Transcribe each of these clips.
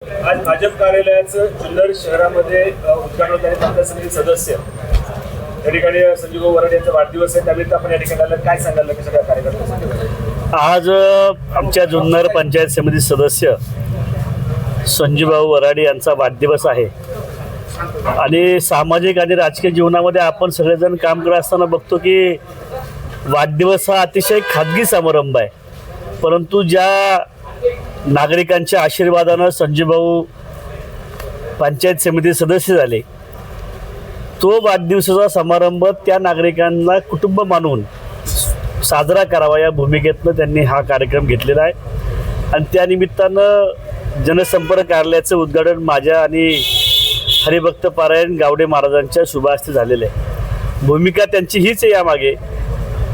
आज भाजप कार्यालयाचं जुन्नर शहरामध्ये उद्घाटन होत आहे. पंचायत समिती सदस्य या ठिकाणी संजीव वराड यांचा वाढदिवस आहे, त्यानिमित्त आपण या ठिकाणी आलं. काय सांगाल की सगळ्या कार्यकर्त्यांसाठी? आज आमच्या जुन्नर पंचायत समिती सदस्य संजीवभाऊ वराडे यांचा वाढदिवस आहे आणि सामाजिक आणि राजकीय जीवनामध्ये आपण सगळेजण काम करत असताना बघतो की वाढदिवस हा अतिशय खाजगी समारंभ आहे, परंतु ज्या नागरिकांच्या आशीर्वादानं संजीवभाऊ पंचायत समिती सदस्य झाले, तो वाढदिवसाचा समारंभ त्या नागरिकांना कुटुंब मानून साजरा करावा या भूमिकेतनं त्यांनी हा कार्यक्रम घेतलेला आहे आणि त्यानिमित्तानं जनसंपर्क कार्यालयाचं उद्घाटन माझ्या आणि हरिभक्त पारायण गावडे महाराजांच्या शुभहस्ते झालेलं आहे. भूमिका त्यांची हीच आहे यामागे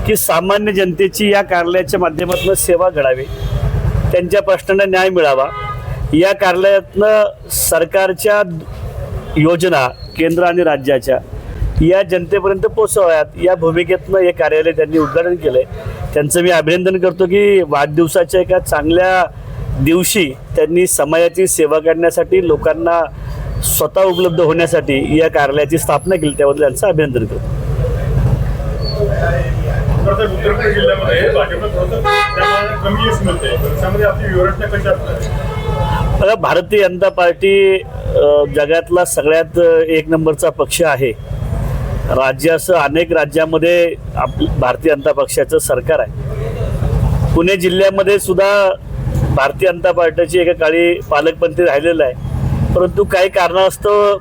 की सामान्य जनतेची या कार्यालयाच्या माध्यमातून सेवा घडावी, त्यांच्या प्रश्नांना न्याय मिळावा, या कार्यालयातनं सरकारच्या योजना केंद्र आणि राज्याच्या या जनतेपर्यंत पोहोचवाव्यात या भूमिकेतनं हे कार्यालय त्यांनी उद्घाटन केलं आहे. त्यांचं मी अभिनंदन करतो की वाढदिवसाच्या एका चांगल्या दिवशी त्यांनी समाजाची सेवा करण्यासाठी, लोकांना स्वतः उपलब्ध होण्यासाठी या कार्यालयाची स्थापना केली, त्याबद्दल त्यांचं अभिनंदन करतो. उत्तर जिल्ह्यामध्ये कमी यश मिळते, त्यामध्ये आपली व्यवस्था कशी असणार? बघा, भारतीय जनता पार्टी जगातला सगळ्यात एक नंबरचा पक्ष आहे. राज्यासह अनेक राज्यामध्ये भारतीय जनता पक्षाचं सरकार आहे. पुणे जिल्ह्यामध्ये सुद्धा भारतीय जनता पार्टीची एका काळी पालकमंत्री राहिलेलं आहे, परंतु काही कारणास्तव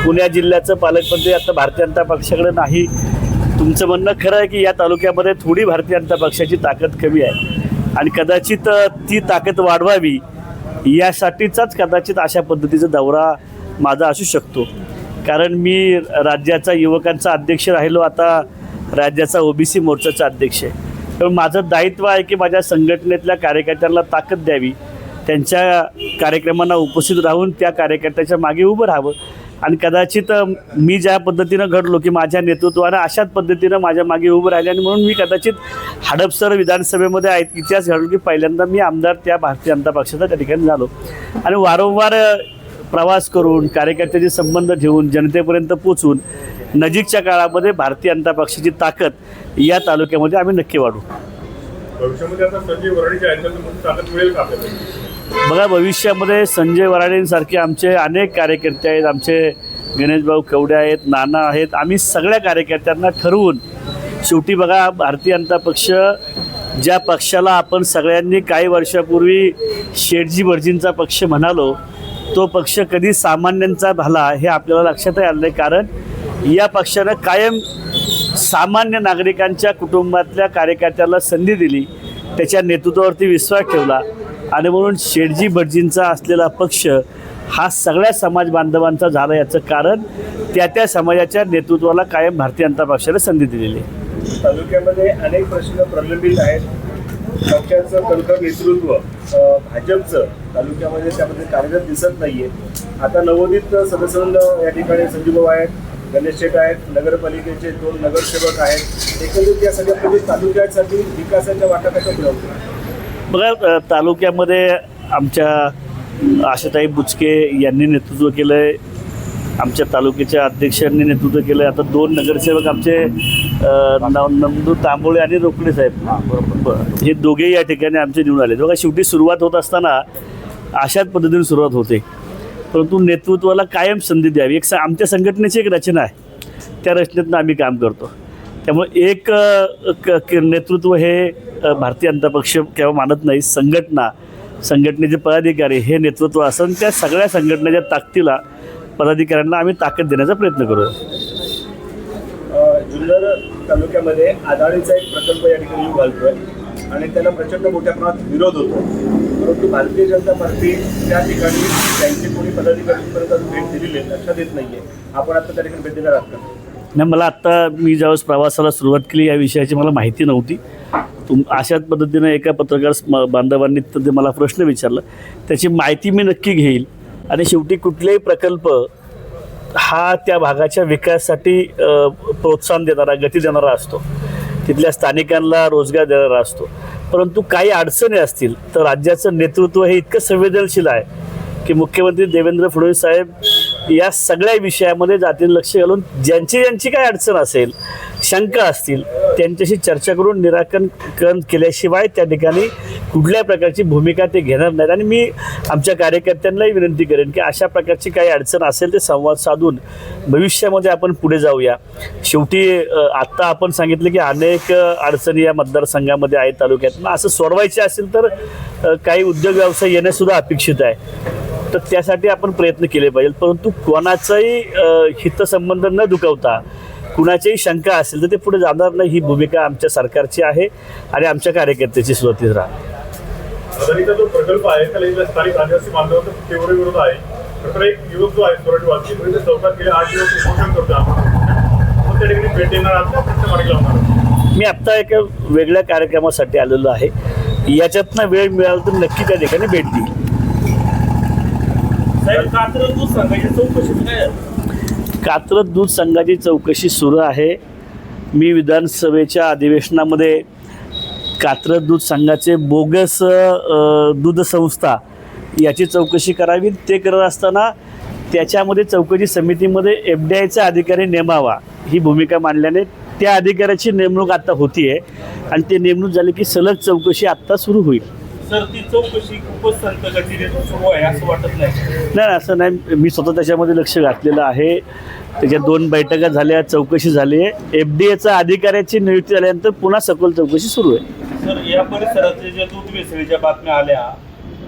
पुणे जिल्ह्याचं पालकमंत्री आता भारतीय जनता पक्षाकडे नाही. तुमचं म्हणणं खरं आहे की या तालुक्यामध्ये थोडी भारतीय जनता पक्षाची ताकद कमी आहे आणि कदाचित ती ताकद वाढवावी यासाठीचाच कदाचित अशा पद्धतीचा दौरा माझा असू शकतो. कारण मी राज्याचा युवकांचा अध्यक्ष राहिलो, आता राज्याचा ओबीसी मोर्चाचा अध्यक्ष आहे. पण माझं दायित्व आहे की माझ्या संघटनेतल्या कार्यकर्त्यांना ताकद द्यावी, त्यांच्या कार्यक्रमांना उपस्थित राहून त्या कार्यकर्त्याच्या मागे उभं राहावं आणि कदाचित मी ज्या पद्धतीनं घडलो की माझ्या नेतृत्वानं अशाच पद्धतीनं माझ्या मागे उभं राहिले आणि म्हणून मी कदाचित हडपसर विधानसभेमध्ये इतिहास घडलो की पहिल्यांदा मी आमदार त्या भारतीय जनता पक्षाचा त्या ठिकाणी झालो आणि वारंवार प्रवास करून कार्यकर्त्याचे संबंध ठेवून जनतेपर्यंत पोचून नजीकच्या काळामध्ये भारतीय जनता पक्षाची ताकद या तालुक्यामध्ये आम्ही नक्की वाढू. भविष्यामध्ये आता संजय वराडेच्या ताकद मिळेल का आपल्याला? बघा, भविष्यामध्ये संजय वराडेंसारखे आमचे अनेक कार्यकर्ते आहेत, आमचे गणेशभाऊ कवडे आहेत, नाना आहेत. आम्ही सगळ्या कार्यकर्त्यांना ठरवून शेवटी बघा, भारतीय जनता पक्ष ज्या पक्षाला आपण सगळ्यांनी काही वर्षापूर्वी शेठजी भटजींचा पक्ष म्हणालो, तो पक्ष कधी सामान्यांचा झाला हे आपल्याला लक्षातही आलं नाही. कारण या पक्षानं कायम सामान्य नागरिकांच्या कुटुंबातल्या कार्यकर्त्याला संधी दिली, त्याच्या नेतृत्वावरती विश्वास ठेवला आणि म्हणून शेठजी भटजींचा असलेला पक्ष हा सगळ्या समाज बांधवांचा झाला. याचं कारण त्या समाजाच्या नेतृत्वाला कायम भारतीय जनता पक्षाला संधी दिलेली आहे. तालुक्यामध्ये अनेक प्रश्न प्रलंबित आहेत. पक्षाचं कणखर नेतृत्व भाजपचं तालुक्यामध्ये त्यामध्ये कार्यरत दिसत नाहीये. आता नवोदित सदस्य या ठिकाणी संजीवभाऊ आहेत, गणेश शेठ आहेत, नगरपालिकेचे 2 नगरसेवक आहेत. एकंदरीत या सगळ्या तालुक्यासाठी विकासाच्या वाटा कशा मिळवतात? बघा, तालुक्यामध्ये आमच्या आशाताई बुचके यांनी नेतृत्व केलं आहे, आमच्या तालुक्याच्या अध्यक्षांनी नेतृत्व केलं आहे. आता 2 नगरसेवक आमचे नंदू तांबोळे आणि रोकडे साहेब, हे दोघेही या ठिकाणी आमचे निवडून आले. बघा, शेवटी सुरुवात होत असताना अशाच पद्धतीने सुरुवात होते, परंतु नेतृत्वाला कायम संधी द्यावी. आमच्या संघटनेची एक रचना आहे, त्या रचनेतनं आम्ही काम करतो. त्यामुळे एक नेतृत्व हे भारतीय जनता पक्ष केव्हा मानत नाही. संघटनेचे पदाधिकारी हे नेतृत्व असून त्या सगळ्या संघटनेच्या ताकदीला पदाधिकाऱ्यांना आम्ही ताकद देण्याचा प्रयत्न करू. जुन्नर तालुक्यामध्ये आदाळीचा एक प्रकल्प या ठिकाणी घालतोय आणि त्याला प्रचंड मोठ्या प्रमाणात विरोध होतो, परंतु भारतीय जनता पार्टी त्या ठिकाणी त्यांची कोणी पदाधिकाऱ्यांपर्यंत भेट दिलेली आहे, लक्षात येत नाहीये. आपण आता त्या ठिकाणी भेट देणार आहात का? नाही, मला आत्ता मी ज्यावेळेस प्रवासाला सुरुवात केली या विषयाची मला माहिती नव्हती. अशाच पद्धतीनं एका पत्रकार बांधवांनी तर मला प्रश्न विचारला, त्याची माहिती मी नक्की घेईल आणि शेवटी कुठलेही प्रकल्प हा त्या भागाच्या विकासासाठी प्रोत्साहन देणारा, गती देणारा असतो, तिथल्या स्थानिकांना रोजगार देणारा असतो. परंतु काही अडचणी असतील तर राज्याचं नेतृत्व हे इतकं संवेदनशील आहे की मुख्यमंत्री देवेंद्र फडणवीस साहेब या सगळ्या विषयामध्ये जातीनं लक्ष घालून ज्यांची काय अडचण असेल, शंका असतील, त्यांच्याशी चर्चा करून निराकरण केल्याशिवाय त्या ठिकाणी कुठल्या प्रकारची भूमिका ते घेणार नाहीत. आणि मी आमच्या कार्यकर्त्यांनाही विनंती करेन की अशा प्रकारची काही अडचण असेल ते संवाद साधून भविष्यामध्ये आपण पुढे जाऊया. शेवटी आत्ता आपण सांगितलं की अनेक अडचणी या मतदारसंघामध्ये आहेत तालुक्यात. मग असं सोडवायचे असेल तर काही उद्योग व्यवसाय येणंसुद्धा अपेक्षित आहे. तर त्यासाठी आपण प्रयत्न केले पाहिजेत. परंतु कोणाचाही हितसंबंध न दुखावता कुणाच्याही शंका असेल तर ते पुढे जाणार नाही. ही भूमिका आमच्या सरकारची आहे आणि आमच्या कार्यकर्त्याची सुरुवातीच राहणार. अदानीचा जो प्रकल्प आहे त्याला इथल्या स्थानिक आदिवासी बांधवांचा तीव्र विरोध आहे. तर एक युवक जो आहे सोरठवासी तो इथे चौकात गेले 8 दिवस उपोषण करतो आपण त्या ठिकाणी भेट देणार आहात का प्रश्न मार्गी लावणार? मी आत्ता एका वेगळ्या कार्यक्रमासाठी आलेलो आहे. याच्यातनं वेळ मिळाला तर नक्की त्या ठिकाणी भेट देईल. कात्रज दूध संघाची चौकशी सुरू आहे. मी विधानसभेच्या अधिवेशनामध्ये कात्रज दूध संघाचे बोगस दूध संस्था याची चौकशी करावी ते करत असताना त्याच्यामध्ये चौकशी समितीमध्ये FDIचा अधिकारी नेमावा ही भूमिका मांडल्याने त्या अधिकाऱ्याची नेमणूक आता होती आहे आणि ती नेमणूक झाली की सलग चौकशी आत्ता सुरू होईल. सर, ती चौकशी खूपच संतगतीने सुरू आहे असं वाटत नाही? नाही, असं नाही. मी स्वतः त्याच्यामध्ये लक्ष घातलेलं आहे. त्याच्या 2 बैठका झाल्या, चौकशी झाली आहे. FDIचा अधिकाऱ्याची नियुक्ती झाल्यानंतर पुन्हा सखोल चौकशी सुरू आहे. सर, या परिसरातल्या ज्या दूध भेसळीच्या बातम्या आल्या,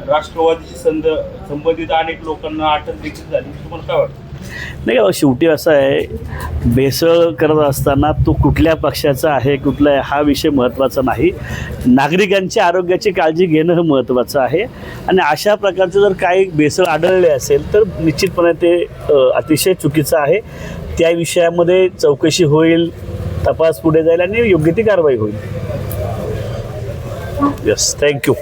राष्ट्रवादीशी संबंधित अनेक लोकांना अटक देखील झाली, तुम्हाला काय वाटतं? नाही का, शेवटी असं आहे, भेसळ करत असताना तो कुठल्या पक्षाचा आहे कुठला आहे हा विषय महत्त्वाचा नाही. नागरिकांच्या आरोग्याची काळजी घेणं हे महत्त्वाचं आहे. आणि अशा प्रकारचं जर काही भेसळ आढळले असेल तर निश्चितपणे ते अतिशय चुकीचं आहे. त्या विषयामध्ये चौकशी होईल, तपास पुढे जाईल आणि योग्य ती कारवाई होईल. Yes, thank you.